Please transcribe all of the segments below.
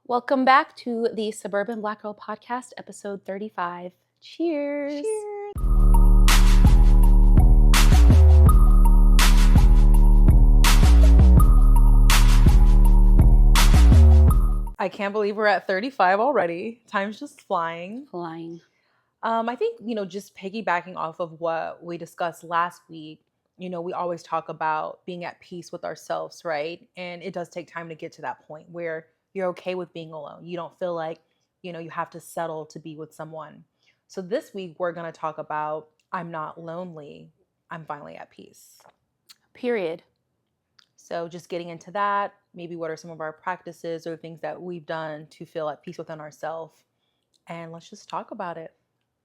Welcome back to the Suburban Black Girl Podcast, episode 35. Cheers. Cheers. I can't believe we're at 35 already. Time's just flying. I think, just piggybacking off of what we discussed last week, we always talk about being at peace with ourselves, right? And it does take time to get to that point where you're okay with being alone. You don't feel like, you have to settle to be with someone. So this week, we're going to talk about I'm not lonely. I'm finally at peace. Period. So just getting into that, maybe what are some of our practices or things that we've done to feel at peace within ourselves. And let's just talk about it.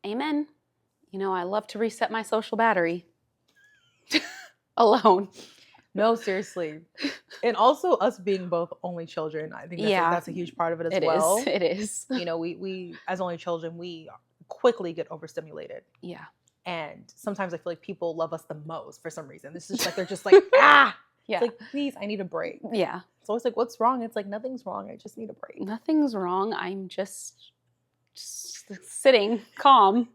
Amen. I love to reset my social battery. Alone. No, seriously. And also us being both only children. I think that's a huge part of it as well. It is. We as only children, we quickly get overstimulated. Yeah. And sometimes I feel like people love us the most for some reason. This is just like, they're just like, ah. Yeah. It's like, please, I need a break. Yeah. It's always like, what's wrong? It's like, nothing's wrong. I just need a break. Nothing's wrong. I'm just sitting calm.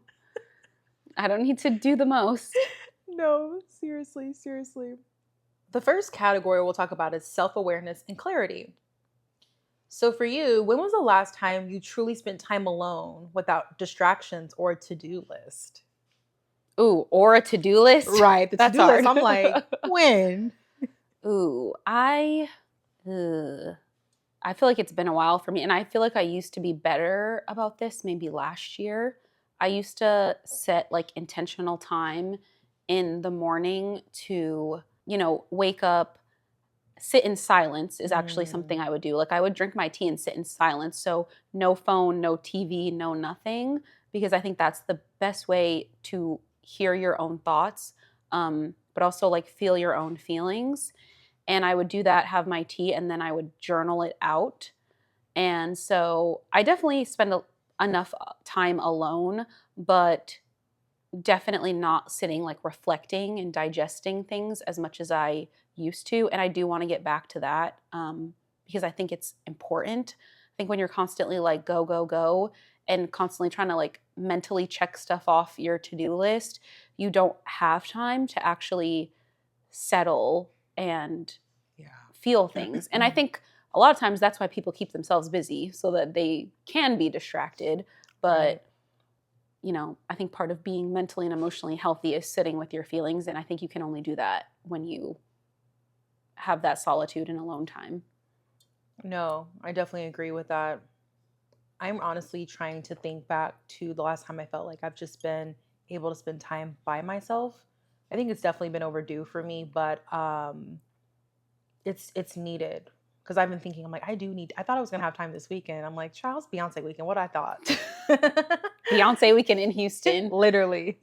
I don't need to do the most. No, seriously. The first category we'll talk about is self-awareness and clarity. So for you, when was the last time you truly spent time alone without distractions or a to-do list? Ooh, or a to-do list? Right, the That's to-do hard. list. I'm like, when? Ooh, I feel like it's been a while for me, and I feel like I used to be better about this maybe last year. I used to set like intentional time in the morning to, wake up, sit in silence is actually something I would do. Like I would drink my tea and sit in silence. So no phone, no TV, no nothing, because I think that's the best way to hear your own thoughts, but also like feel your own feelings. And I would do that, have my tea, and then I would journal it out. And so I definitely spend enough time alone, but definitely not sitting like reflecting and digesting things as much as I used to. And I do want to get back to that because I think it's important. I think when you're constantly like go, go, go, and constantly trying to like mentally check stuff off your to-do list, you don't have time to actually settle and feel things. And I think a lot of times that's why people keep themselves busy, so that they can be distracted. But, I think part of being mentally and emotionally healthy is sitting with your feelings. And I think you can only do that when you have that solitude and alone time. No, I definitely agree with that. I'm honestly trying to think back to the last time I felt like I've just been able to spend time by myself. I think it's definitely been overdue for me, but it's needed. Because I've been thinking, I'm like, I thought I was going to have time this weekend. I'm like, Charles, Beyonce weekend, what I thought. Beyonce weekend in Houston. Literally.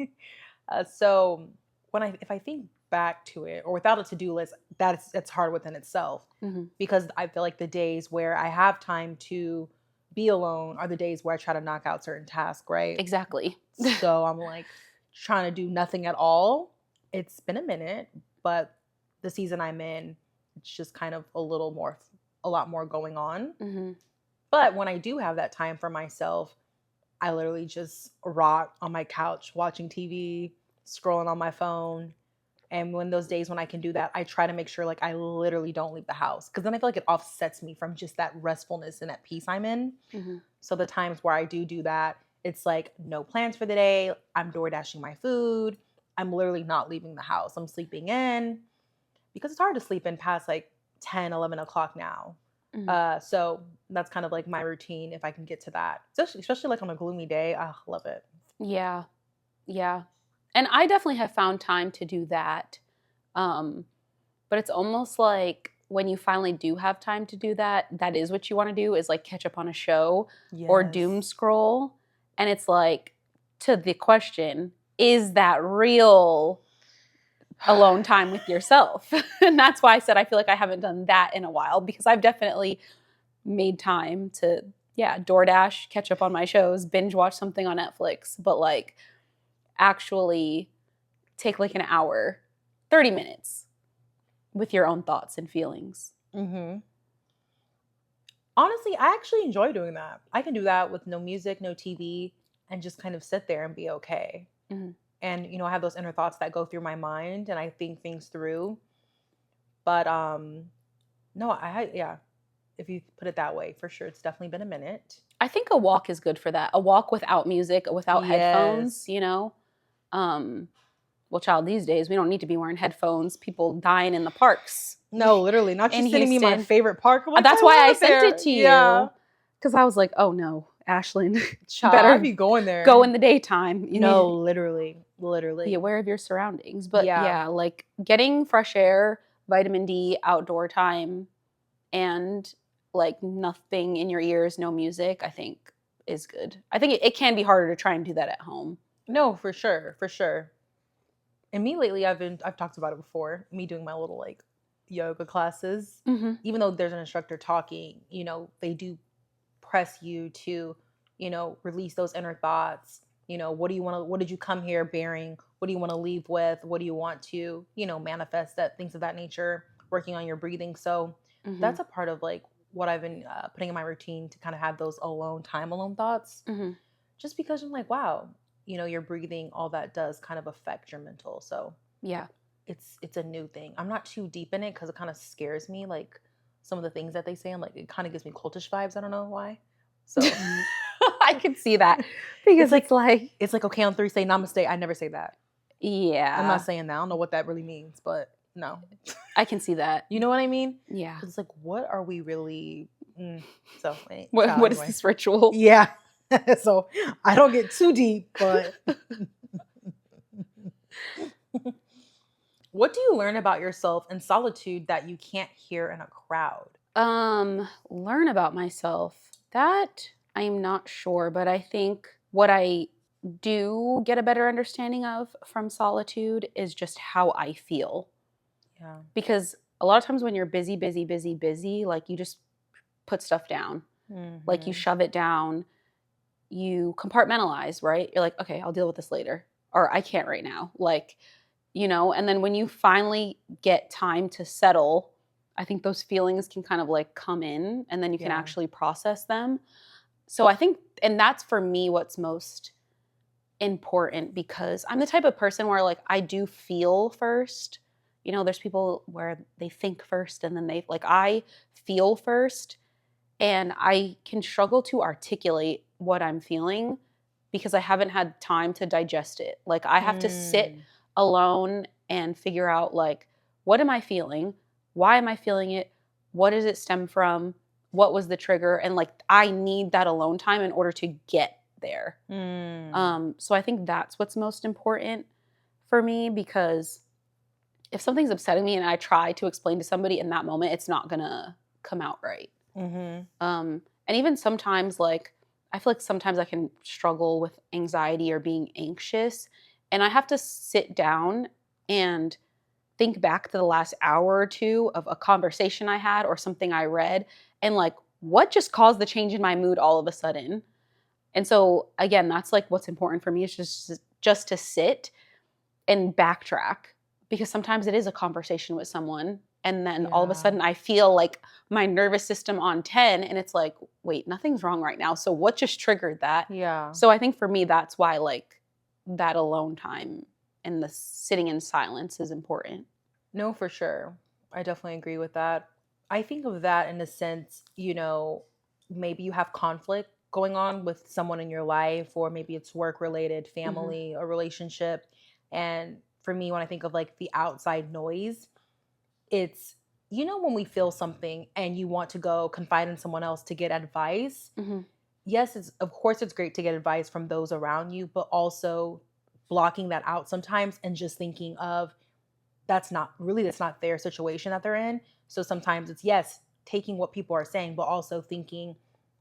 So if I think back to it, or without a to-do list, that's hard within itself. Mm-hmm. Because I feel like the days where I have time to be alone are the days where I try to knock out certain tasks, right? Exactly. So I'm like trying to do nothing at all. It's been a minute, but the season I'm in, it's just kind of a lot more going on. Mm-hmm. But when I do have that time for myself, I literally just rot on my couch watching TV, scrolling on my phone. And when those days when I can do that, I try to make sure like I literally don't leave the house, because then I feel like it offsets me from just that restfulness and that peace I'm in. Mm-hmm. So the times where I do that, it's like no plans for the day. I'm door dashing my food. I'm literally not leaving the house. I'm sleeping in, because it's hard to sleep in past like 10, 11 o'clock now. Mm-hmm. So that's kind of like my routine if I can get to that. Especially like on a gloomy day. I love it. Yeah. Yeah. And I definitely have found time to do that. But it's almost like when you finally do have time to do that, that is what you want to do, is like catch up on a show. Yes. Or doom scroll. And it's like, to the question, is that real alone time with yourself? And that's why I said I feel like I haven't done that in a while, because I've definitely made time to, DoorDash, catch up on my shows, binge watch something on Netflix, but like actually take like an hour, 30 minutes with your own thoughts and feelings. Mm-hmm. Honestly, I actually enjoy doing that. I can do that with no music, no TV, and just kind of sit there and be okay. Mhm. And I have those inner thoughts that go through my mind and I think things through. But no, yeah, if you put it that way, for sure it's definitely been a minute. I think a walk is good for that. A walk without music, without headphones, Yes. Um, well, child, these days we don't need to be wearing headphones. People dying in the parks No, literally. Not in you sending me my Houston. favorite park. I'm like, That's I why love I it sent it there. to Yeah. you because I was like, oh no, Ashlyn, you Child, I better be going go there. in the daytime. You No, need literally. be Literally. aware of your surroundings. But Yeah. yeah, like getting fresh air, vitamin D, outdoor time, and like nothing in your ears, no music, I think is good. I think it can be harder to try and do that at home. No, for sure. For sure. And me lately, I've talked about it before. Me doing my little like yoga classes. Mm-hmm. Even though there's an instructor talking, they do press you to, release those inner thoughts. What did you come here bearing? What do you want to leave with? What do you want to, manifest, that things of that nature, working on your breathing. So Mm-hmm. that's a part of like what I've been putting in my routine to kind of have those alone thoughts. Mm-hmm. Just because I'm like, wow, your breathing, all that does kind of affect your mental. So Yeah. it's a new thing. I'm not too deep in it because it kind of scares me. Like some of the things that they say, I'm like, it kind of gives me cultish vibes. I don't know why. So I can see that because it's it's like like, it's like okay on three, say namaste. I never say that. I'm not yeah, saying that. I don't know what that really means, but no, I can see that. you know what I mean? Yeah. Because it's like, what are we really? So, What child. what is Anyway, this ritual? yeah. So I don't get too deep, but what do you learn about yourself in solitude that you can't hear in a crowd? Learn about myself. That I'm not sure, but I think what I do get a better understanding of from solitude is just how I feel. Yeah. Because a lot of times when you're busy, busy, busy, busy, like you just put stuff down. Like you Mm-hmm. shove it down, you compartmentalize, right? You're like, okay, I'll deal with this later. Or I can't right now. And then when you finally get time to settle, I think those feelings can kind of like come in and then you can Yeah. actually process them. So I think, and that's for me what's most important because I'm the type of person where like I do feel first. There's people where they think first and then I feel first and I can struggle to articulate what I'm feeling because I haven't had time to digest it. Like I have to sit Mm. alone and figure out like what am I feeling? Why am I feeling it? What does it stem from? What was the trigger? And like I need that alone time in order to get there. Mm. So I think that's what's most important for me because if something's upsetting me and I try to explain to somebody in that moment, it's not gonna come out right. Mm-hmm. And even sometimes, like, I feel like sometimes I can struggle with anxiety or being anxious. And I have to sit down and think back to the last hour or two of a conversation I had or something I read and, like, what just caused the change in my mood all of a sudden. And so, again, that's like what's important for me is just to sit and backtrack because sometimes it is a conversation with someone and then all of a Yeah. sudden I feel like my nervous system on 10 and it's like wait nothing's wrong right now so what just triggered that. Yeah. So I think for me that's why like that alone time and the sitting in silence is important. No, for sure. I definitely agree with that. I think of that in a sense, maybe you have conflict going on with someone in your life, or maybe it's work related, Mm-hmm. family, a relationship. And for me, when I think of like the outside noise, it's, when we feel something and you want to go confide in someone else to get advice. Mm-hmm. Yes, of course it's great to get advice from those around you, but also blocking that out sometimes and just thinking of that's not their situation that they're in. So sometimes it's yes, taking what people are saying, but also thinking,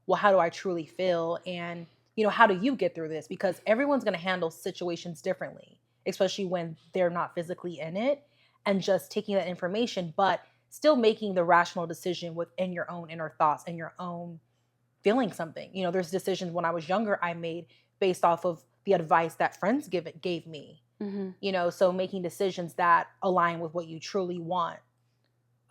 well, how do I truly feel? And, how do you get through this? Because everyone's going to handle situations differently, especially when they're not physically in it, and just taking that information, but still making the rational decision within your own inner thoughts and your own feeling something. There's decisions when I was younger I made based off of the advice that friends gave me. Mm-hmm. So making decisions that align with what you truly want.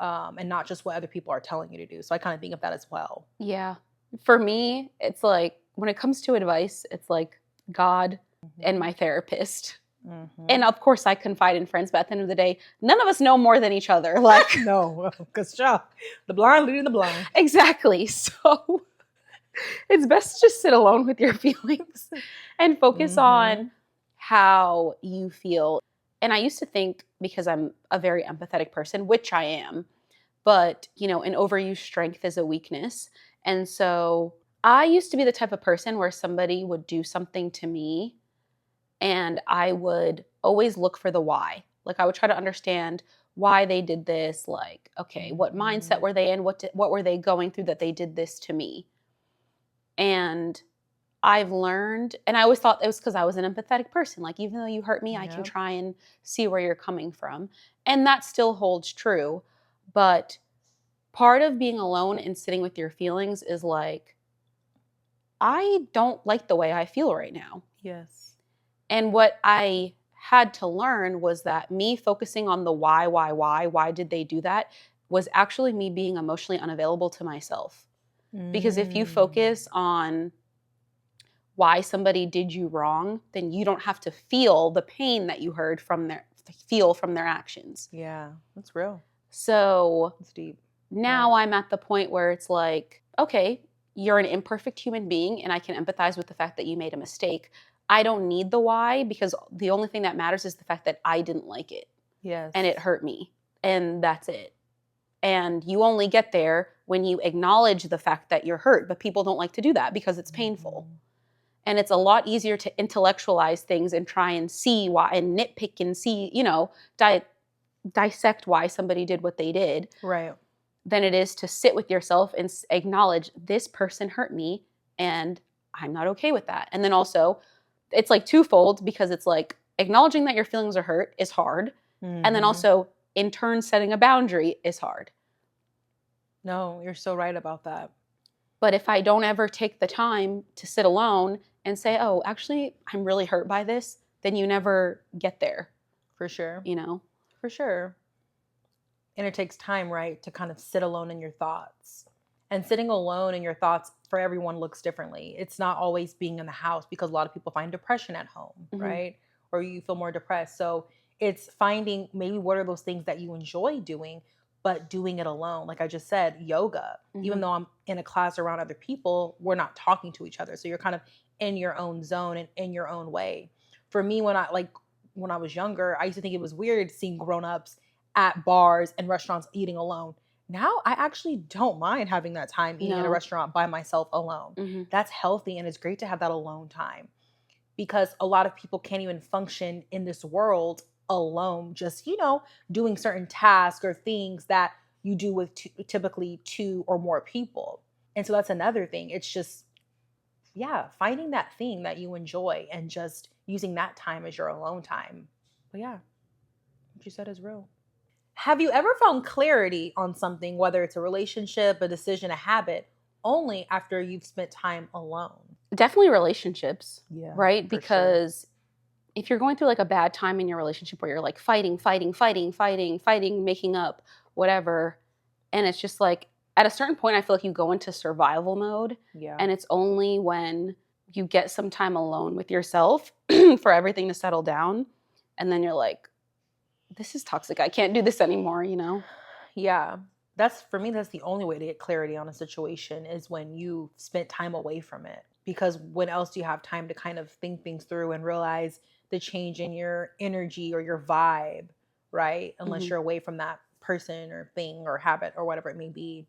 and not just what other people are telling you to do. So I kind of think of that as well. Yeah. For me, it's like when it comes to advice, it's like God and my therapist. And of course, I confide in friends, but at the end of the day, none of us know more than each other. Like, No, because the blind leading the blind. exactly. So it's best to just sit alone with your feelings and focus on how you feel. And I used to think, because I'm a very empathetic person, which I am, but an overused strength is a weakness. And so I used to be the type of person where somebody would do something to me and I would always look for the why. Like, I would try to understand why they did this. Like, okay, what mindset were they in? What were they going through that they did this to me? And I've learned, and I always thought it was because I was an empathetic person. Like, even though you hurt me, I can try and see where you're coming from. And that still holds true. But part of being alone and sitting with your feelings is like, I don't like the way I feel right now. Yes. And what I had to learn was that me focusing on the why did they do that, was actually me being emotionally unavailable to myself. Because if you focus on why somebody did you wrong, then you don't have to feel the pain that you heard from their actions. Yeah, that's real. So It's deep. now I'm at the point where it's like, okay, you're an imperfect human being and I can empathize with the fact that you made a mistake. I don't need the why, because the only thing that matters is the fact that I didn't like it. Yes. And it hurt me. And that's it. And you only get there when you acknowledge the fact that you're hurt. But people don't like to do that because it's painful. And it's a lot easier to intellectualize things and try and see why, and nitpick and see, dissect why somebody did what they did. Right. Than it is to sit with yourself and acknowledge, this person hurt me and I'm not okay with that. And then also, it's like twofold, because it's like acknowledging that your feelings are hurt is hard. And then also, in turn, setting a boundary is hard. No, you're so right about that. But if I don't ever take the time to sit alone and say, oh, actually, I'm really hurt by this, then you never get there. For sure. For sure. And it takes time, right, to kind of sit alone in your thoughts. And sitting alone in your thoughts for everyone looks differently. It's not always being in the house, because a lot of people find depression at home, right? Or you feel more depressed. So it's finding maybe what are those things that you enjoy doing, but doing it alone. Like I just said, yoga. Even though I'm in a class around other people, we're not talking to each other. So you're kind of in your own zone and in your own way. For me, when I was younger, I used to think it was weird seeing grown-ups at bars and restaurants eating alone. Now I actually don't mind having that time eating at a restaurant by myself alone. That's healthy, and it's great to have that alone time, because a lot of people can't even function in this world alone, just, doing certain tasks or things that you do with typically two or more people. And so that's another thing. It's just, finding that thing that you enjoy and just using that time as your alone time. But yeah, what you said is real. Have you ever found clarity on something, whether it's a relationship, a decision, a habit, only after you've spent time alone? Definitely relationships, right? Because if you're going through like a bad time in your relationship where you're like fighting, making up, whatever, and it's just like at a certain point, I feel like you go into survival mode. Yeah. And it's only when you get some time alone with yourself for everything to settle down. And then you're like, this is toxic. I can't do this anymore, Yeah. That's the only way to get clarity on a situation, is when you spent time away from it. Because when else do you have time to kind of think things through and realize the change in your energy or your vibe, right? Unless you're away from that person or thing or habit or whatever it may be.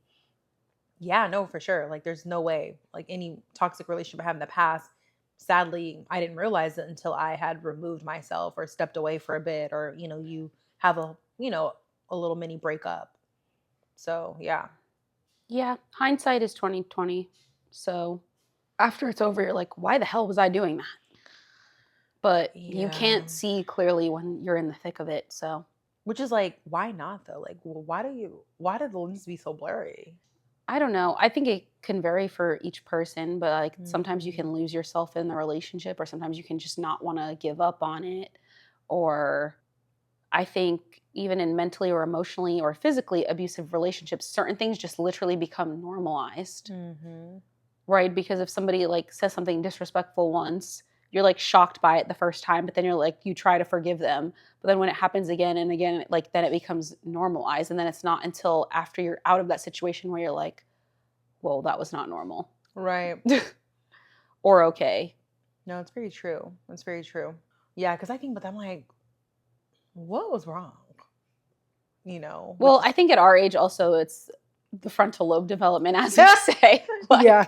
Yeah, no, for sure. Like, there's no way. Like, any toxic relationship I had in the past, sadly, I didn't realize it until I had removed myself or stepped away for a bit, or, you have a little mini breakup. So, yeah. Yeah, hindsight is 2020. So after it's over, you're like, why the hell was I doing that? But you can't see clearly when you're in the thick of it. So, which is like, why not though? Like, well, why did the lenses be so blurry? I don't know. I think it can vary for each person, but like sometimes you can lose yourself in the relationship, or sometimes you can just not want to give up on it. Or I think even in mentally or emotionally or physically abusive relationships, certain things just literally become normalized, right? Because if somebody like says something disrespectful once, you're like shocked by it the first time, but then you're like, you try to forgive them. But then when it happens again and again, like then it becomes normalized. And then it's not until after you're out of that situation where you're like, whoa, that was not normal. Right. Or okay. No, it's very true. It's very true. Yeah, because I think, but I'm like, what was wrong? You know, which Well, is I think at our age also it's the frontal lobe development, as you say. Like, yeah,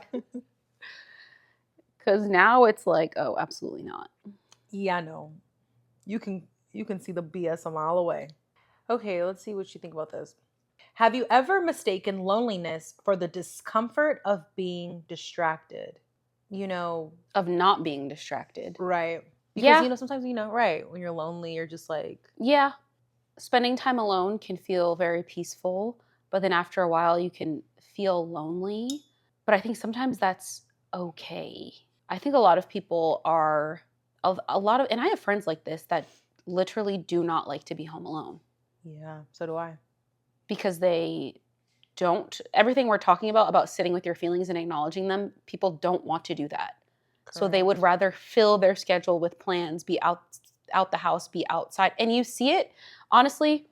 because now it's like, oh, absolutely not. yeah. No, you can see the BS a mile away. Okay, let's see what you think about this. Have you ever mistaken loneliness for the discomfort of being distracted? You know, Of not being distracted. right? Because Yeah, sometimes right when you're lonely, you're just like, yeah. Spending time alone can feel very peaceful, but then after a while you can feel lonely. But I think sometimes that's okay. I think a lot of people are, a lot of, and I have friends like this that literally do not like to be home alone yeah. So do I. because they don't, everything we're talking about sitting with your feelings and acknowledging them, people don't want to do that. So they would Correct. rather fill their schedule with plans, be out the house, be outside. And you see it, honestly,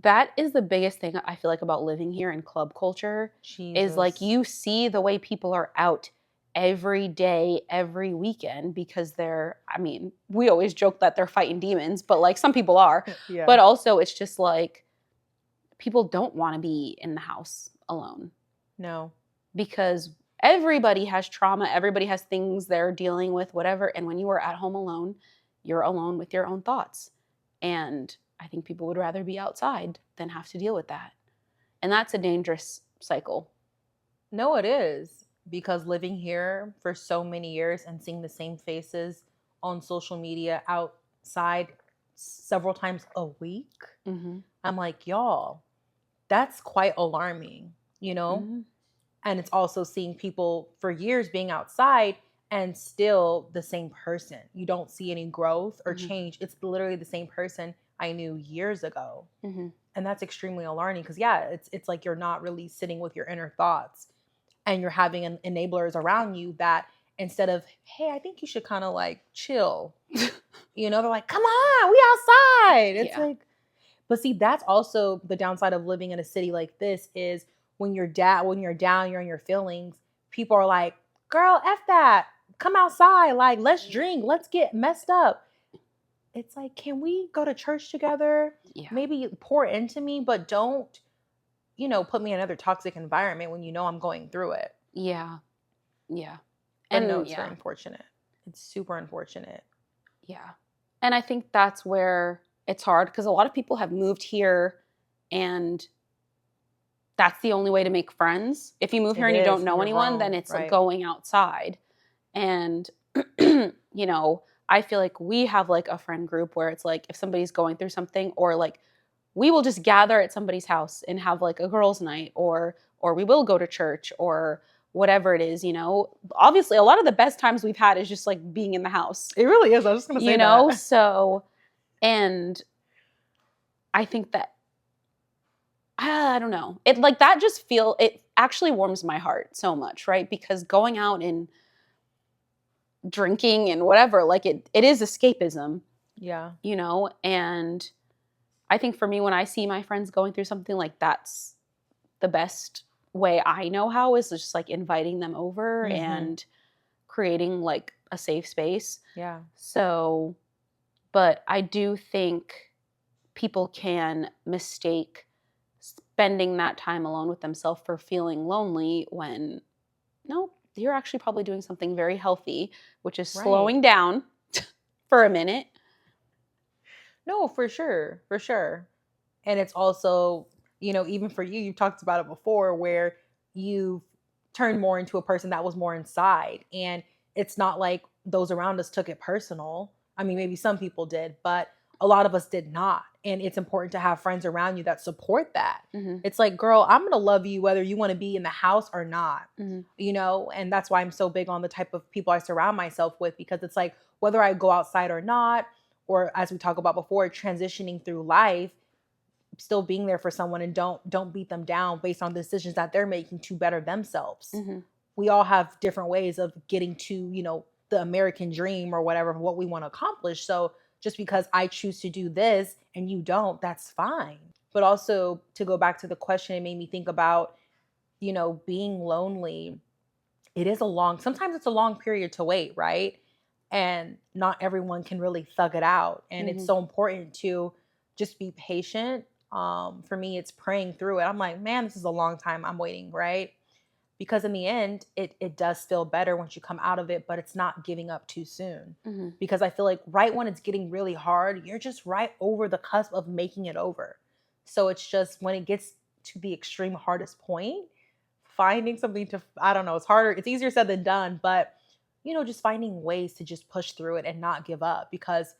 that is the biggest thing I feel like about living here in club culture is like Jesus. you see the way people are out every day, every weekend because I mean, we always joke that they're fighting demons, but like some people are. Yeah. But also it's just like people don't want to be in the house alone No. because everybody has trauma, everybody has things they're dealing with, whatever. And when you are at home alone, you're alone with your own thoughts. And I think people would rather be outside than have to deal with that. And that's a dangerous cycle. No, it is. Because living here for so many years and seeing the same faces on social media outside several times a week, Mm-hmm. I'm like, y'all, that's quite alarming, you know? Mm-hmm. And it's also seeing people for years being outside and still the same person. You don't see any growth or Mm-hmm. change. It's literally the same person I knew years ago. Mm-hmm. And that's extremely alarming because yeah, it's like you're not really sitting with your inner thoughts and you're having enablers around you that instead of, hey, I think you should kind of like chill, they're like, come on, we outside. It's Yeah. like, but see, that's also the downside of living in a city like this is when you're down, you're in your feelings, people are like, girl, F that. Come outside. Like, let's drink. Let's get messed up. It's like, can we go to church together? Yeah. Maybe pour into me, but don't, put me in another toxic environment when you know I'm going through it. Yeah. Yeah. But no, And it's very yeah. unfortunate. It's super unfortunate. Yeah. And I think that's where it's hard because a lot of people have moved here and that's the only way to make friends. If you move here It and you don't is, and know you're anyone, then grown, it's like right? going outside. And, I feel like we have like a friend group where it's like if somebody's going through something or like we will just gather at somebody's house and have like a girls' night or we will go to church or whatever it is. Obviously, a lot of the best times we've had is just like being in the house, It really is. I was just gonna say that. So, and I think that I don't know. It like that it actually warms my heart so much, right? Because going out and drinking and whatever, like it is escapism, Yeah. and I think for me when I see my friends going through something like that's the best way I know how is just like inviting them over Mm-hmm. and creating like a safe space. Yeah. So, but I do think people can mistake spending that time alone with themselves for feeling lonely when no, you're actually probably doing something very healthy, which is Right. slowing down for a minute. No, for sure. For sure. And it's also, even for you, you've talked about it before where you've turned more into a person that was more inside. And it's not like those around us took it personal. I mean, maybe some people did, but a lot of us did not. And it's important to have friends around you that support that. Mm-hmm. It's like, girl, I'm going to love you whether you want to be in the house or not, Mm-hmm. and that's why I'm so big on the type of people I surround myself with because it's like, whether I go outside or not, or as we talked about before, transitioning through life, still being there for someone, and don't beat them down based on the decisions that they're making to better themselves. Mm-hmm. We all have different ways of getting to, the American dream or whatever, what we want to accomplish. So just because I choose to do this and you don't, that's fine. But also, to go back to the question, it made me think about, being lonely. Sometimes it's a long period to wait, right? And not everyone can really thug it out. And it's Mm-hmm. so important to just be patient. For me, it's praying through it. I'm like, man, this is a long time I'm waiting, right? Because in the end, it does feel better once you come out of it, but it's not giving up too soon. Mm-hmm. Because I feel like right when it's getting really hard, you're just right over the cusp of making it over. So it's just when it gets to the extreme hardest point, finding something to, I don't know, it's harder, it's easier said than done, but just finding ways to just push through it and not give up. Because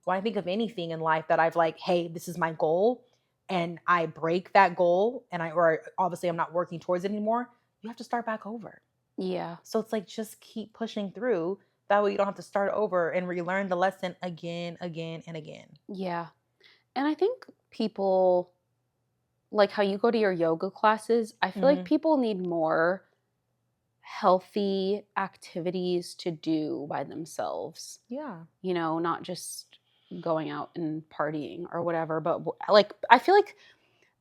when I think of anything in life that I've like, hey, this is my goal, and I break that goal, or obviously I'm not working towards it anymore, you have to start back over. Yeah. So it's like, just keep pushing through. That way you don't have to start over and relearn the lesson again, again, and again. Yeah. And I think people, like how you go to your yoga classes, I feel like Mm-hmm. people need more healthy activities to do by themselves. Yeah. Not just going out and partying or whatever, but like I feel like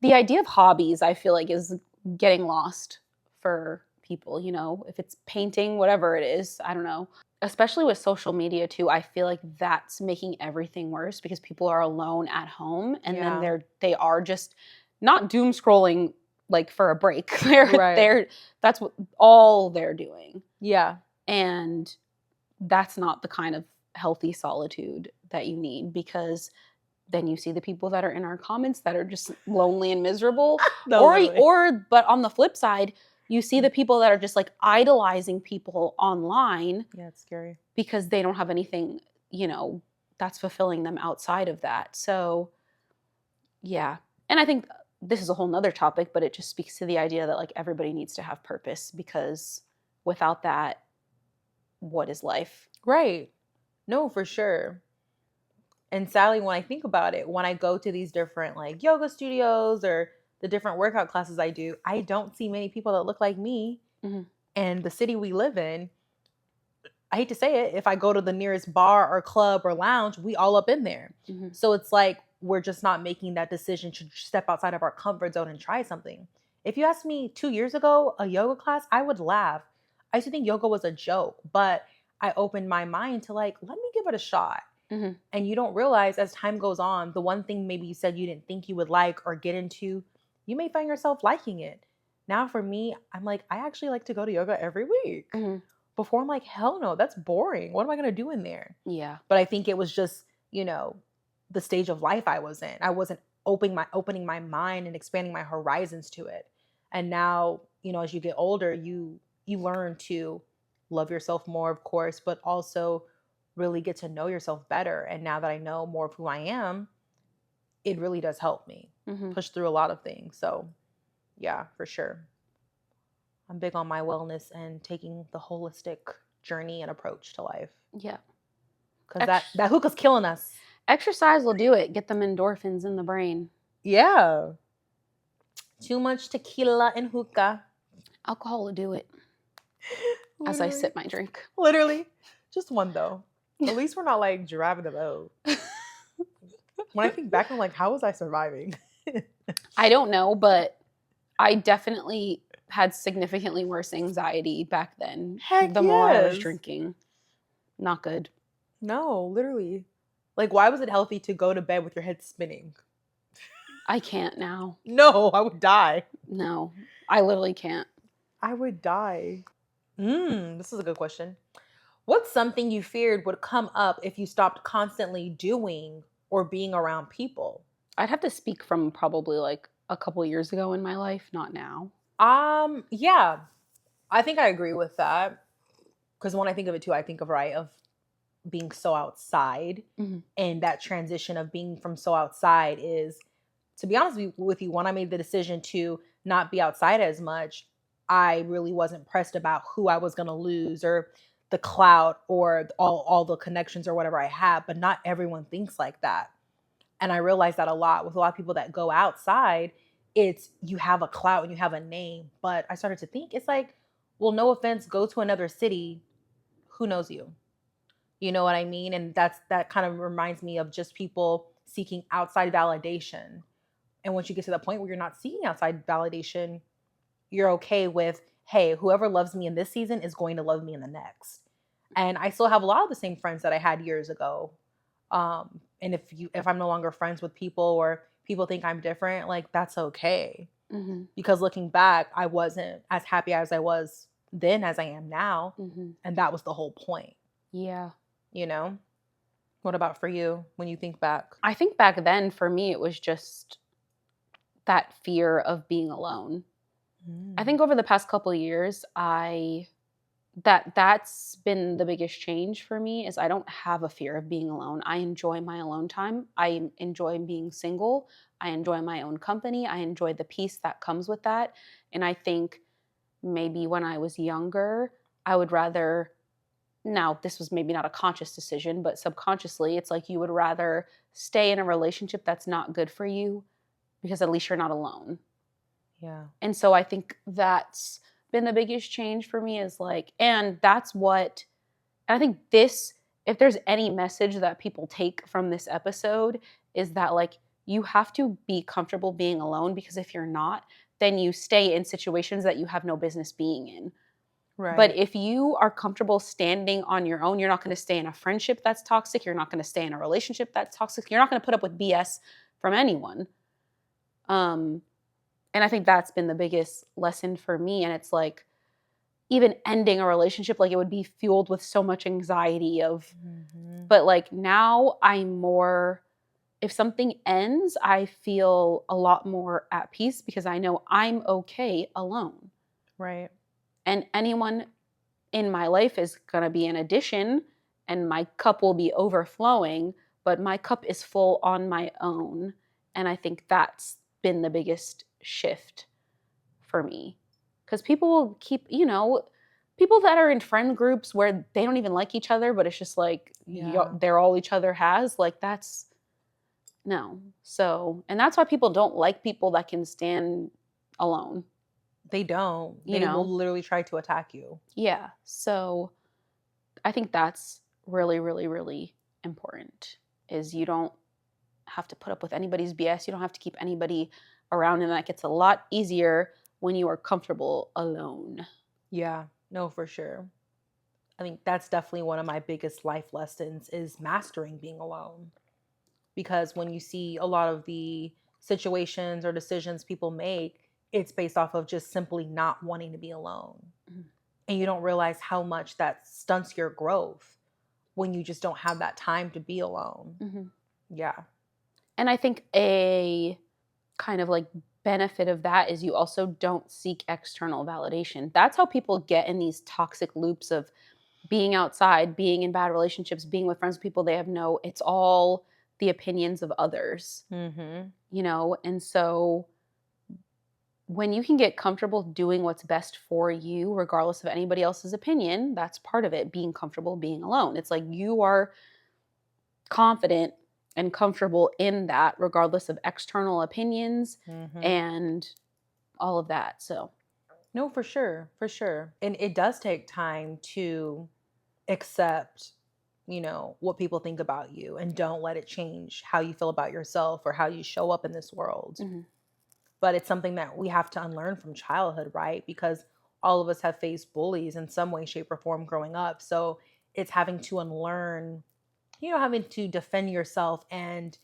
the idea of hobbies, I feel like, is getting lost for people, if it's painting, whatever it is, I don't know. Especially with social media too, I feel like that's making everything worse because people are alone at home, and then Yeah. they are just not doom scrolling like for a break. they're Right. they're that's what all they're doing. Yeah. And that's not the kind of healthy solitude that you need, because then you see the people that are in our comments that are just lonely and miserable. No, or literally. or but on the flip side, you see the people that are just like idolizing people online Yeah, it's scary. because they don't have anything, that's fulfilling them outside of that. So yeah. And I think this is a whole nother topic, but it just speaks to the idea that like everybody needs to have purpose, because without that, what is life? Right. No, for sure. And sadly, when I think about it, when I go to these different like yoga studios or the different workout classes I do, I don't see many people that look like me. Mm-hmm. And the city we live in, I hate to say it, if I go to the nearest bar or club or lounge, we all up in there. Mm-hmm. So it's like we're just not making that decision to step outside of our comfort zone and try something. If you asked me 2 years ago, a yoga class, I would laugh. I used to think yoga was a joke, but I opened my mind to like, let me give it a shot. Mm-hmm. And you don't realize as time goes on, the one thing maybe you said you didn't think you would like or get into, you may find yourself liking it. Now for me, I'm like, I actually like to go to yoga every week. Mm-hmm. Before I'm like, hell no, that's boring. What am I going to do in there? Yeah. But I think it was just, the stage of life I was in. I wasn't opening my mind and expanding my horizons to it. And now, as you get older, you learn to love yourself more, of course, but also really get to know yourself better. And now that I know more of who I am, it really does help me Mm-hmm. push through a lot of things. So, yeah, for sure. I'm big on my wellness and taking the holistic journey and approach to life. Yeah. Because that hookah's killing us. Exercise will do it. Get them endorphins in the brain. Yeah. Too much tequila and hookah. Alcohol will do it. As I sip my drink. Literally. Just one, though. At least we're not like driving the boat. When I think back, I'm like, how was I surviving? I don't know, but I definitely had significantly worse anxiety back then. Heck the more I was yes. drinking. Not good. No, literally. Like, why was it healthy to go to bed with your head spinning? I can't now. No, I would die. No, I literally can't. I would die. This is a good question. What's something you feared would come up if you stopped constantly doing or being around people? I'd have to speak from probably like a couple years ago in my life, not now. Yeah. I think I agree with that. Because when I think of it too, I think of being so outside. Mm-hmm. And that transition of being from so outside is, to be honest with you, when I made the decision to not be outside as much, I really wasn't pressed about who I was going to lose or the clout or all the connections or whatever I have, but not everyone thinks like that. And I realize that a lot with a lot of people that go outside, it's you have a clout and you have a name. But I started to think it's like, well, no offense, go to another city, who knows you? You know what I mean? And that kind of reminds me of just people seeking outside validation. And once you get to the point where you're not seeking outside validation, you're okay with, hey, whoever loves me in this season is going to love me in the next. And I still have a lot of the same friends that I had years ago. And if I'm no longer friends with people or people think I'm different, like that's okay. Mm-hmm. Because looking back, I wasn't as happy as I was then as I am now. Mm-hmm. And that was the whole point. Yeah. You know? What about for you when you think back? I think back then for me, it was just that fear of being alone. I think over the past couple of years, that's been the biggest change for me is I don't have a fear of being alone. I enjoy my alone time. I enjoy being single. I enjoy my own company. I enjoy the peace that comes with that. And I think maybe when I was younger, I would rather, now this was maybe not a conscious decision, but subconsciously, it's like you would rather stay in a relationship that's not good for you because at least you're not alone. Yeah. And so I think that's been the biggest change for me is like, and that's what, and I think this, if there's any message that people take from this episode, is that like, you have to be comfortable being alone because if you're not, then you stay in situations that you have no business being in. Right. But if you are comfortable standing on your own, you're not going to stay in a friendship that's toxic. You're not going to stay in a relationship that's toxic. You're not going to put up with BS from anyone. And I think that's been the biggest lesson for me. And it's like, even ending a relationship, like it would be fueled with so much anxiety of, but like now I'm more, if something ends, I feel a lot more at peace because I know I'm okay alone. Right. And anyone in my life is going to be an addition and my cup will be overflowing, but my cup is full on my own. And I think that's been the biggest shift for me. Because people will keep, people that are in friend groups where they don't even like each other, but it's just like, they're all each other has, like that's, no. So, and that's why people don't like people that can stand alone. They don't. They will literally try to attack you. Yeah. So I think that's really, really, really important is you don't have to put up with anybody's BS. You don't have to keep anybody around, and that gets a lot easier when you are comfortable alone. Yeah, no, for sure. I think that's definitely one of my biggest life lessons is mastering being alone. Because when you see a lot of the situations or decisions people make, it's based off of just simply not wanting to be alone. Mm-hmm. And you don't realize how much that stunts your growth when you just don't have that time to be alone. Mm-hmm. Yeah. And I think a kind of like benefit of that is you also don't seek external validation. That's how people get in these toxic loops of being outside, being in bad relationships, being with friends with people they have it's all the opinions of others. Mm-hmm. And so when you can get comfortable doing what's best for you, regardless of anybody else's opinion, that's part of it, being comfortable being alone. It's like you are confident and comfortable in that, regardless of external opinions and all of that. So, no, for sure. For sure. And it does take time to accept, what people think about you and don't let it change how you feel about yourself or how you show up in this world. Mm-hmm. But it's something that we have to unlearn from childhood, right? Because all of us have faced bullies in some way, shape, or form growing up. So it's having to unlearn, having to defend yourself. And,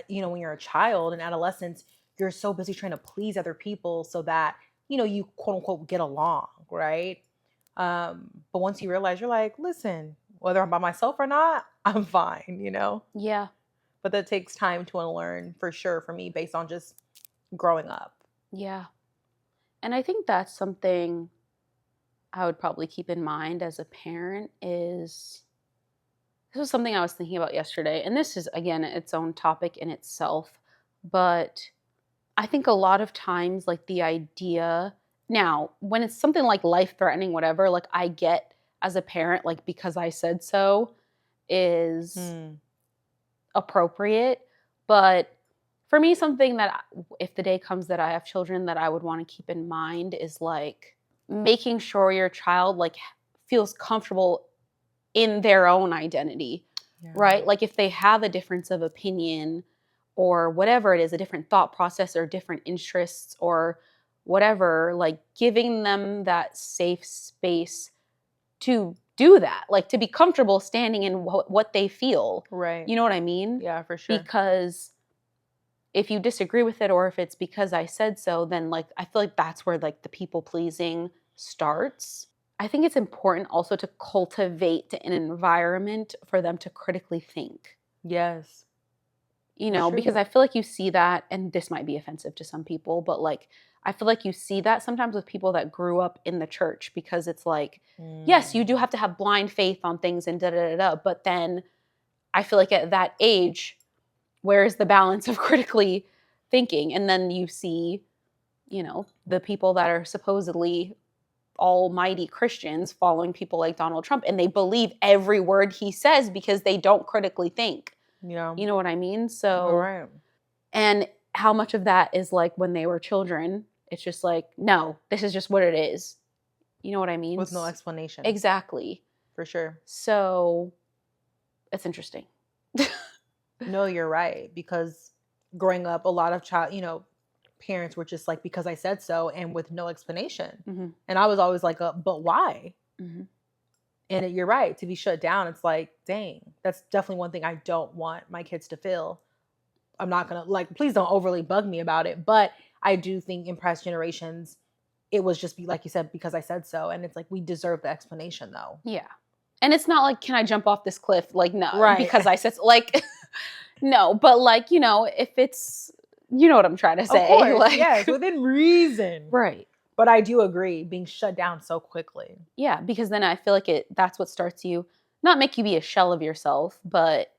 when you're a child and adolescent, you're so busy trying to please other people so that, you quote unquote get along, right? But once you realize, you're like, listen, whether I'm by myself or not, I'm fine, Yeah. But that takes time to unlearn for sure for me based on just growing up. Yeah. And I think that's something I would probably keep in mind as a parent is, this was something I was thinking about yesterday. And this is, again, its own topic in itself. But I think a lot of times, like the idea, now, when it's something like life-threatening, whatever, like I get as a parent, like because I said so is appropriate. But for me, something that if the day comes that I have children that I would want to keep in mind is like making sure your child like feels comfortable in their own identity, right? Like if they have a difference of opinion or whatever it is, a different thought process or different interests or whatever, like giving them that safe space to do that, like to be comfortable standing in what they feel. Right. You know what I mean? Yeah, for sure. Because if you disagree with it or if it's because I said so, then like I feel like that's where like the people pleasing starts. I think it's important also to cultivate an environment for them to critically think. Yes. You know, because I feel like you see that, and this might be offensive to some people, but like I feel like you see that sometimes with people that grew up in the church because it's like, yes, you do have to have blind faith on things and da da da da, but then I feel like at that age, where is the balance of critically thinking? And then you see, you know, the people that are supposedly almighty Christians following people like Donald Trump, and they believe every word he says because they don't critically think. Yeah. You know what I mean? So, all right. and how much of that is like when they were children, it's just like, no, this is just what it is. You know what I mean? With no explanation. Exactly. For sure. So it's interesting. No, you're right. Because growing up, a lot of parents were just like, because I said so, and with no explanation. Mm-hmm. And I was always like, but why? Mm-hmm. And you're right, to be shut down, it's like, dang, that's definitely one thing I don't want my kids to feel. I'm not gonna like, please don't overly bug me about it. But I do think in past generations, it was just like you said, because I said so. And it's like, we deserve the explanation though. Yeah. And it's not like, can I jump off this cliff? Like, no, right. Because I said, so. Like, no, but like, you know, if it's, you know what I'm trying to say. Of course, like, yes, within reason. Right. But I do agree, being shut down so quickly. Yeah, because then I feel like that's what starts you, not make you be a shell of yourself, but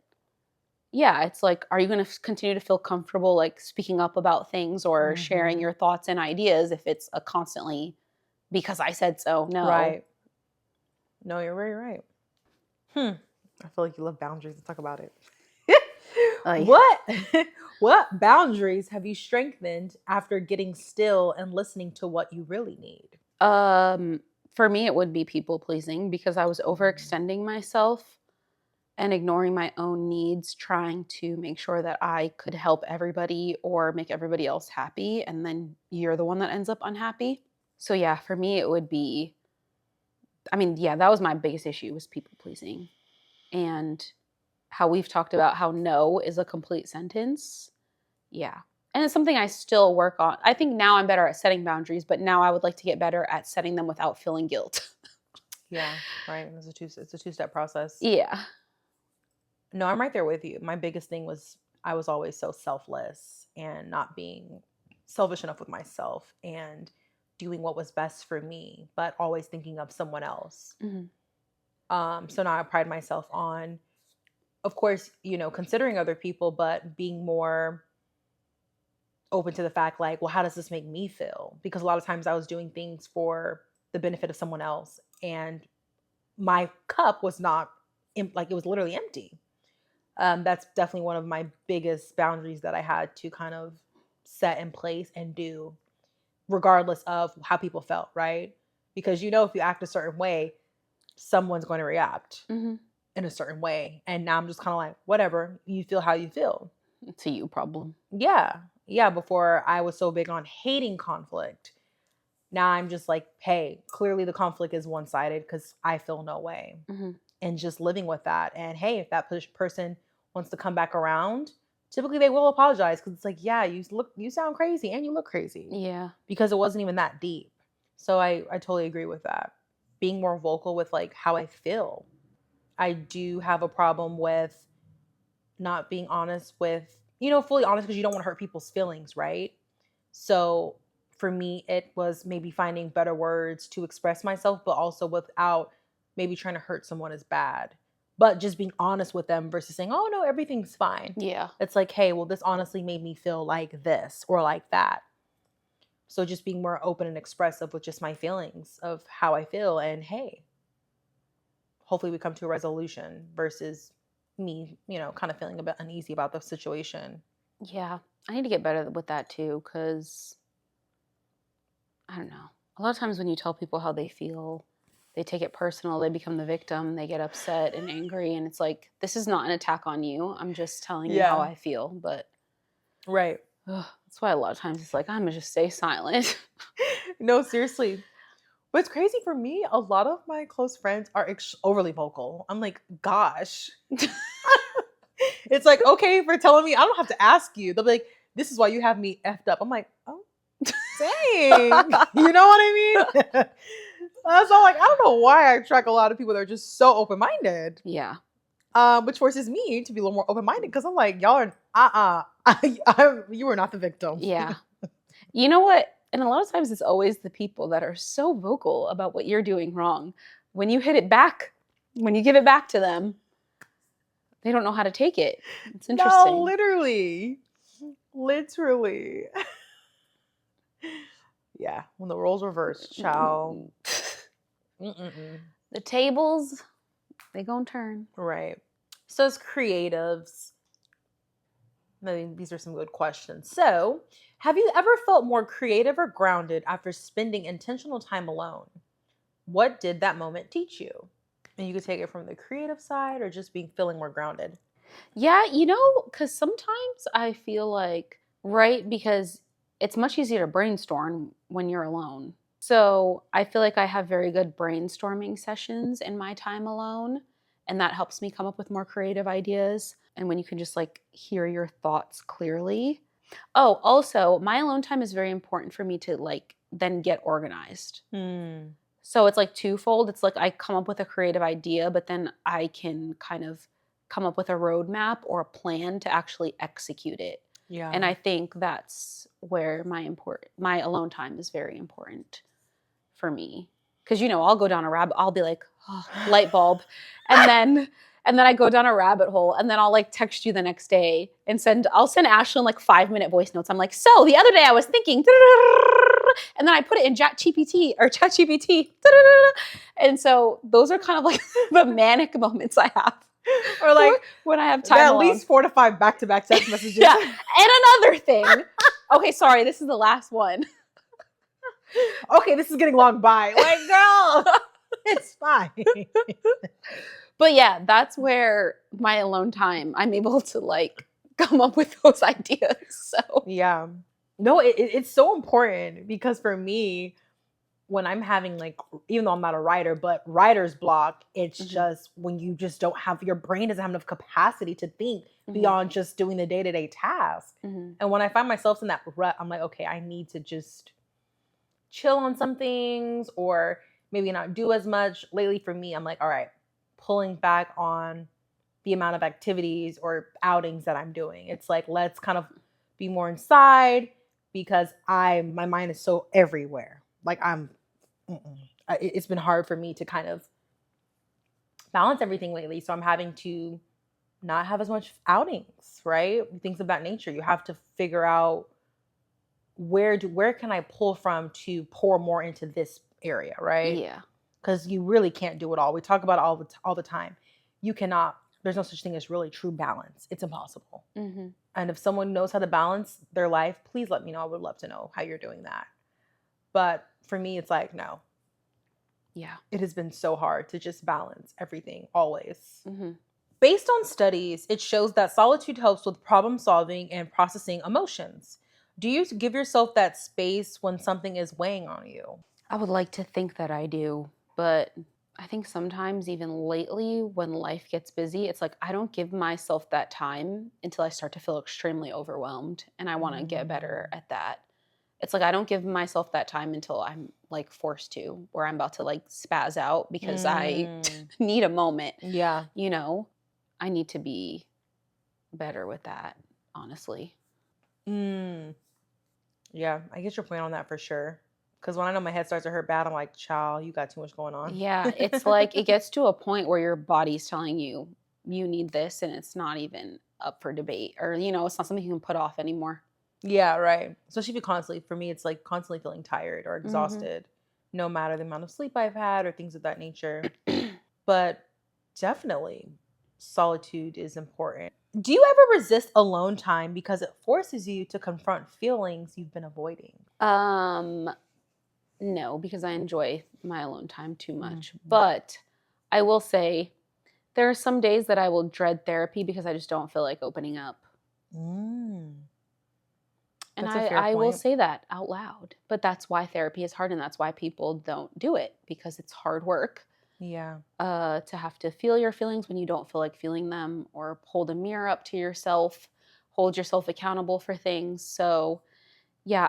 yeah, it's like, are you going to continue to feel comfortable like speaking up about things or sharing your thoughts and ideas if it's a constantly because I said so? No. Right. No, you're very right. I feel like you love boundaries. Let's talk about it. What boundaries have you strengthened after getting still and listening to what you really need? For me, it would be people pleasing because I was overextending myself and ignoring my own needs, trying to make sure that I could help everybody or make everybody else happy. And then you're the one that ends up unhappy. So yeah, for me, it would be, I mean, yeah, that was my biggest issue was people pleasing. And how we've talked about how no is a complete sentence. Yeah. And it's something I still work on. I think now I'm better at setting boundaries, but now I would like to get better at setting them without feeling guilt. Yeah, right. It's a two-step process. Yeah. No, I'm right there with you. My biggest thing was I was always so selfless and not being selfish enough with myself and doing what was best for me, but always thinking of someone else. So now I pride myself on, of course, considering other people, but being more open to the fact like, well, how does this make me feel? Because a lot of times I was doing things for the benefit of someone else and my cup was not like it was literally empty. That's definitely one of my biggest boundaries that I had to kind of set in place and do regardless of how people felt, right? Because if you act a certain way, someone's going to react in a certain way. And now I'm just kind of like, whatever, you feel how you feel. It's a you problem. Yeah. Before I was so big on hating conflict. Now I'm just like, hey, clearly the conflict is one-sided because I feel no way. And just living with that. And hey, if that person wants to come back around, typically they will apologize because it's like, yeah, you sound crazy and you look crazy. Yeah. Because it wasn't even that deep. So I totally agree with that. Being more vocal with like how I feel. I do have a problem with not being honest with, fully honest because you don't want to hurt people's feelings, right? So for me, it was maybe finding better words to express myself, but also without maybe trying to hurt someone is bad. But just being honest with them versus saying, oh, no, everything's fine. Yeah. It's like, hey, well, this honestly made me feel like this or like that. So just being more open and expressive with just my feelings of how I feel. And hey, hopefully we come to a resolution versus me, kind of feeling a bit uneasy about the situation. Yeah. I need to get better with that too, because I don't know. A lot of times when you tell people how they feel, they take it personal, they become the victim, they get upset and angry, and it's like, this is not an attack on you. I'm just telling you how Yeah. I feel. But Right. that's why a lot of times it's like, I'm gonna just stay silent. No, seriously. But it's crazy for me. A lot of my close friends are overly vocal. I'm like, gosh. It's like, okay, for telling me, I don't have to ask you. They'll be like, this is why you have me effed up. I'm like, oh, dang. You know what I mean? So like, I don't know why I attract a lot of people that are just so open-minded. Yeah. Which forces me to be a little more open-minded because I'm like, y'all are, you are not the victim. Yeah. You know what? And a lot of times it's always the people that are so vocal about what you're doing wrong. When you hit it back, when you give it back to them, they don't know how to take it. It's No, interesting. literally. Literally. Yeah, when the roles reverse, child. Mm-mm-mm. The tables, they gonna turn. Right. So as creatives, maybe these are some good questions. So, have you ever felt more creative or grounded after spending intentional time alone? What did that moment teach you? And you could take it from the creative side or just feeling more grounded. Yeah, because sometimes I feel like, right, because it's much easier to brainstorm when you're alone. So I feel like I have very good brainstorming sessions in my time alone, and that helps me come up with more creative ideas. And when you can just like hear your thoughts clearly. Oh, also, my alone time is very important for me to like then get organized. So it's like twofold. It's like I come up with a creative idea, but then I can kind of come up with a roadmap or a plan to actually execute it. Yeah. And I think that's where my alone time is very important for me. Cause I'll go down a rabbit, I'll be like, oh, light bulb. And then I go down a rabbit hole and then I'll like text you the next day and I'll send Ashlyn like 5-minute voice notes. I'm like, so the other day I was thinking, and then I put it in ChatGPT. And so those are kind of like the manic moments I have. Or like when I have time at alone. least 4 to 5 back-to-back text messages. Yeah. And another thing. Okay, sorry, this is the last one. Okay, this is getting long. Bye. Like, girl, it's fine. But yeah, that's where my alone time, I'm able to like come up with those ideas. So yeah. No, it's so important because for me, when I'm having like, even though I'm not a writer, but writer's block, it's just when you just don't have, your brain doesn't have enough capacity to think beyond just doing the day-to-day task. And when I find myself in that rut, I'm like, okay, I need to just chill on some things or maybe not do as much. Lately for me, I'm like, all right, pulling back on the amount of activities or outings that I'm doing. It's like, let's kind of be more inside because my mind is so everywhere. Like it's been hard for me to kind of balance everything lately. So I'm having to not have as much outings, right? Things of that nature. You have to figure out where can I pull from to pour more into this area, right? yeah. Because you really can't do it all. We talk about it all the time. You cannot. There's no such thing as really true balance. It's impossible. And if someone knows how to balance their life, please let me know. I would love to know how you're doing that. But for me, it's like, no. Yeah. It has been so hard to just balance everything always. Based on studies, it shows that solitude helps with problem solving and processing emotions. Do you give yourself that space when something is weighing on you? I would like to think that I do, but I think sometimes even lately when life gets busy, it's like I don't give myself that time until I start to feel extremely overwhelmed, and I want to get better at that. It's like I don't give myself that time until I'm like forced to, where I'm about to like spaz out because I need a moment. Yeah. I need to be better with that, honestly. Yeah, I get your point on that for sure. Because when I know my head starts to hurt bad, I'm like, child, you got too much going on. Yeah, it's like it gets to a point where your body's telling you you need this and it's not even up for debate or, it's not something you can put off anymore. Yeah, right. Especially if you for me, it's like constantly feeling tired or exhausted, no matter the amount of sleep I've had or things of that nature. But Definitely. Solitude is important. Do you ever resist alone time because it forces you to confront feelings you've been avoiding? Um, no, because I enjoy my alone time too much. Mhm. But I will say there are some days that I will dread therapy because I just don't feel like opening up. Mm, And that's a fair I will point. say that out loud. But that's why therapy is hard and that's why people don't do it because it's hard work Yeah. to have to feel your feelings when you don't feel like feeling them or hold a mirror up to yourself, hold yourself accountable for things. So, yeah,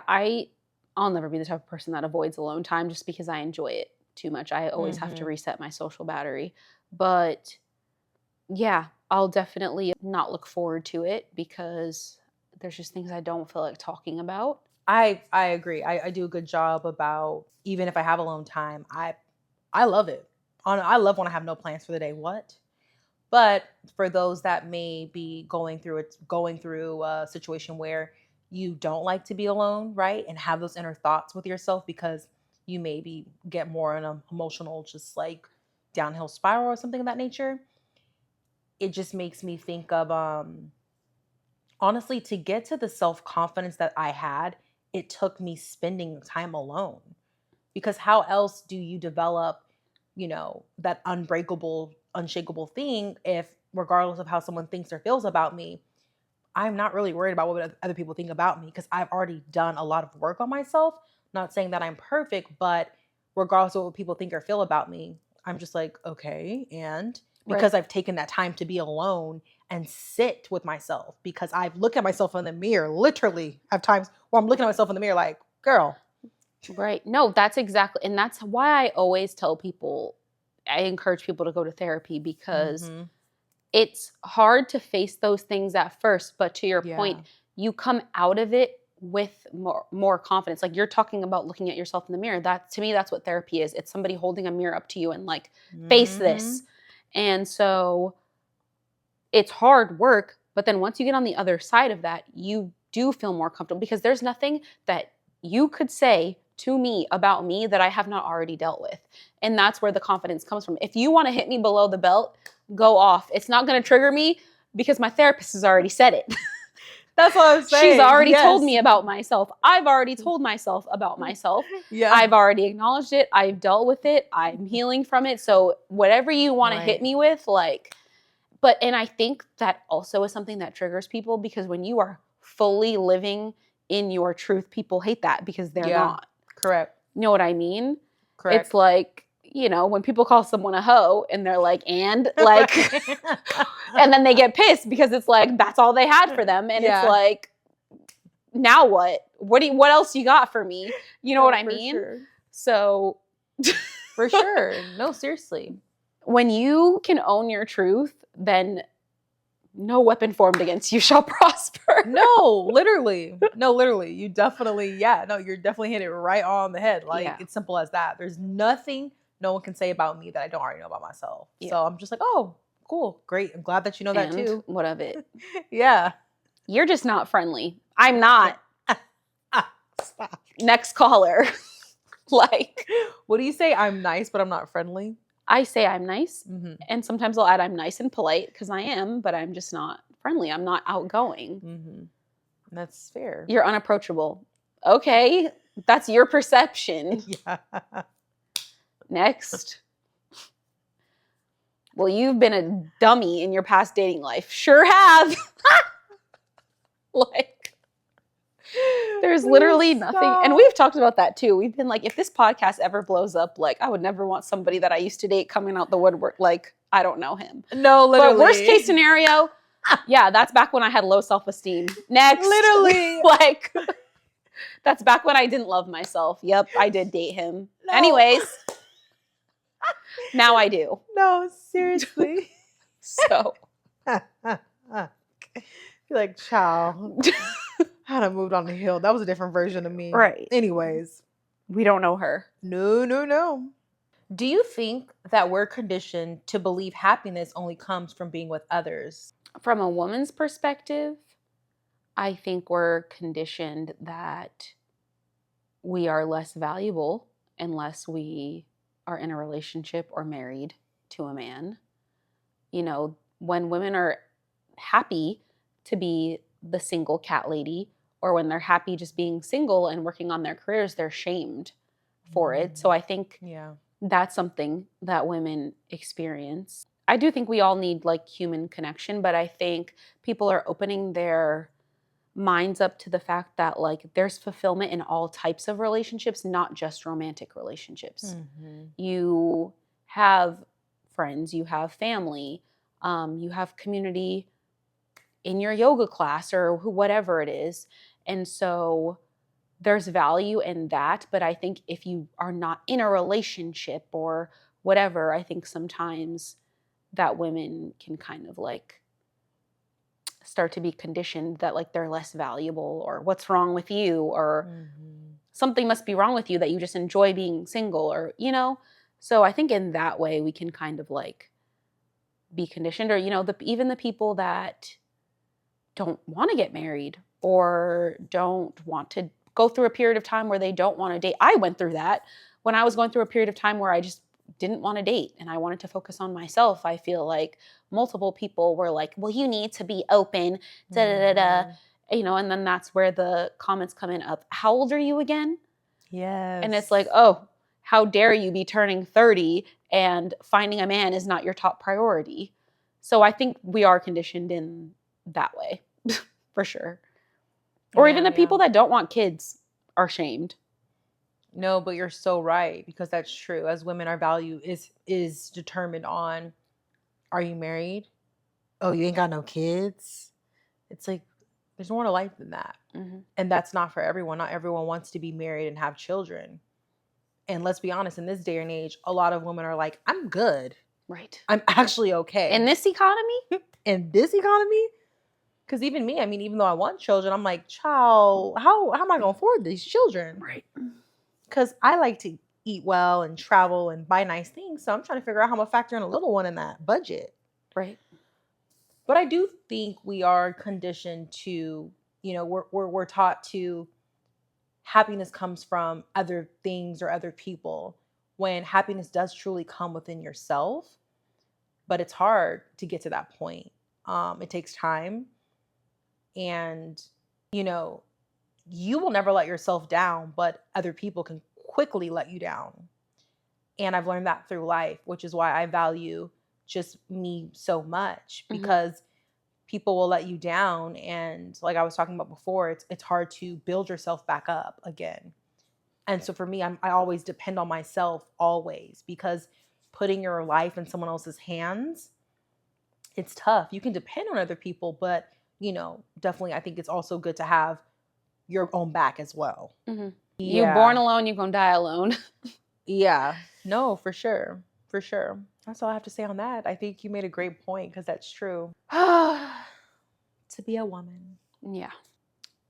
I'll never be the type of person that avoids alone time just because I enjoy it too much. I always have to Hmm. reset my social battery. But yeah, I'll definitely not look forward to it because there's just things I don't feel like talking about. I agree. I do a good job about, even if I have alone time, I love it. I love when I have no plans for the day. What? But for those that may be going through a situation where you don't like to be alone, right? And have those inner thoughts with yourself because you maybe get more in an emotional, just like downhill spiral or something of that nature. It just makes me think of honestly, to get to the self-confidence that I had, it took me spending time alone. Because how else do you develop, that unbreakable, unshakable thing if, regardless of how someone thinks or feels about me, I'm not really worried about what other people think about me because I've already done a lot of work on myself. Not saying that I'm perfect, but regardless of what people think or feel about me, I'm just like, okay. And Right. because I've taken that time to be alone and sit with myself, because I've looked at myself in the mirror, literally, have times where I'm looking at myself in the mirror like, girl. Right. No, that's exactly, and that's why I always tell people, I encourage people to go to therapy because Hmm. it's hard to face those things at first, but to your point, Yeah. you come out of it with more confidence. Like you're talking about looking at yourself in the mirror. That to me, that's what therapy is. It's somebody holding a mirror up to you and like face Hmm. this. And so it's hard work, but then once you get on the other side of that, you do feel more comfortable because there's nothing that you could say to me about me that I have not already dealt with. And that's where the confidence comes from. If you want to hit me below the belt, go off. It's not going to trigger me because my therapist has already said it. That's what I'm She's saying. already told Yes. me about myself. I've already told myself about myself. Yeah. I've already acknowledged it. I've dealt with it. I'm healing from it. So whatever you want to hit Right. me with, like, but and I think that also is something that triggers people because when you are fully living in your truth, people hate that because they're Yeah. not. Correct. You know what I mean? It's Correct. like, when people call someone a hoe and they're like, and like, and then they get pissed because it's like that's all they had for them. And it's Yeah. like, now what? What else you got for me? You know what No, I for mean? sure. So For sure. No, seriously. when you can own your truth, then no weapon formed against you shall prosper. No, literally. No, literally. You definitely, yeah, no, you're definitely hitting it right on the head. Like, Yeah. it's simple as that. There's nothing no one can say about me that I don't already know about myself. Yeah. So I'm just like, oh, cool. Great. I'm glad that you know that And too. what of it? Yeah. You're just not friendly. I'm not. Stop. Next caller. Like, What do you say? I'm nice, but I'm not friendly. I say I'm nice, Mm-hmm. and sometimes I'll add I'm nice and polite because I am, but I'm just not friendly. I'm not outgoing. Mm-hmm. That's fair. You're unapproachable. Okay, that's your perception. Yeah. Next. Well, you've been a dummy in your past dating life. Sure have. Like, there's Please literally nothing. And stop. we've talked about that too. We've been like, if this podcast ever blows up, like, I would never want somebody that I used to date coming out the woodwork. Like, I don't know him. No, But worst case literally. scenario, yeah, that's back when I had low self esteem. Next. Literally. Like, that's back when I didn't love myself. Yep, I did date him. No. Anyways, now I do. No, seriously. So, You're like, child. Had I moved on the hill. That was a different version of me. right. Anyways. We don't know her. No, no, no. Do you think that we're conditioned to believe happiness only comes from being with others? From a woman's perspective, I think we're conditioned that we are less valuable unless we are in a relationship or married to a man. when women are happy to be the single cat lady, or when they're happy just being single and working on their careers, they're shamed for it. So I think that's something that women experience. I do think we all need like human connection, but I think people are opening their minds up to the fact that like there's fulfillment in all types of relationships, not just romantic relationships. You have friends, you have family, you have community in your yoga class or whatever it is. And so there's value in that. But I think if you are not in a relationship or whatever, I think sometimes that women can kind of like start to be conditioned that like they're less valuable, or what's wrong with you, or something must be wrong with you that you just enjoy being single, or so I think in that way we can kind of like be conditioned, or even the people that don't want to get married or don't want to go through a period of time where they don't want to date. I went through that when I was going through a period of time where I just didn't want to date and I wanted to focus on myself. I feel like multiple people were like, well, you need to be open, da da da da, and then that's where the comments come in of, how old are you again? Yes. And it's like, oh, how dare you be turning 30 and finding a man is not your top priority. So I think we are conditioned in that way, for sure. Or even the people that don't want kids are shamed. No, but you're so right, because that's true. As women, our value is determined on, are you married? Oh, you ain't got no kids? It's like, there's more to life than that. And that's not for everyone. Not everyone wants to be married and have children. And let's be honest, in this day and age, a lot of women are like, I'm good. Right. I'm actually okay. In this economy? In this economy? Because even me, I mean, even though I want children, I'm like, child, how am I going to afford these children? Right. Because I like to eat well and travel and buy nice things. So I'm trying to figure out how I'm going to factor in a little one in that budget. Right. But I do think we are conditioned to, we're taught to, happiness comes from other things or other people, when happiness does truly come within yourself. But it's hard to get to that point. It takes time. And, you will never let yourself down, but other people can quickly let you down. And I've learned that through life, which is why I value just me so much, because people will let you down. And like I was talking about before, it's hard to build yourself back up again. And so for me, I always depend on myself, always, because putting your life in someone else's hands, it's tough. You can depend on other people, but definitely I think it's also good to have your own back as well. You're born alone, you're gonna die alone. Yeah. No, for sure. For sure. That's all I have to say on that. I think you made a great point, because that's true. To be a woman. Yeah.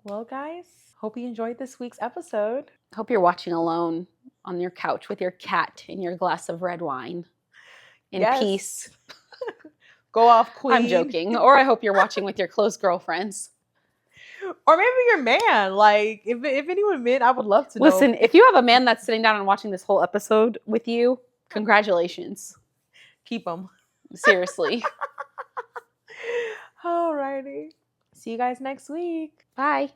Well, guys, hope you enjoyed this week's episode. Hope you're watching alone on your couch with your cat and your glass of red wine in peace. Go off, queen. I'm joking. Or I hope you're watching with your close girlfriends. Or maybe your man. Like, if anyone men, I would love to know. Listen, if you have a man that's sitting down and watching this whole episode with you, congratulations. Keep them. Seriously. Alrighty. See you guys next week. Bye.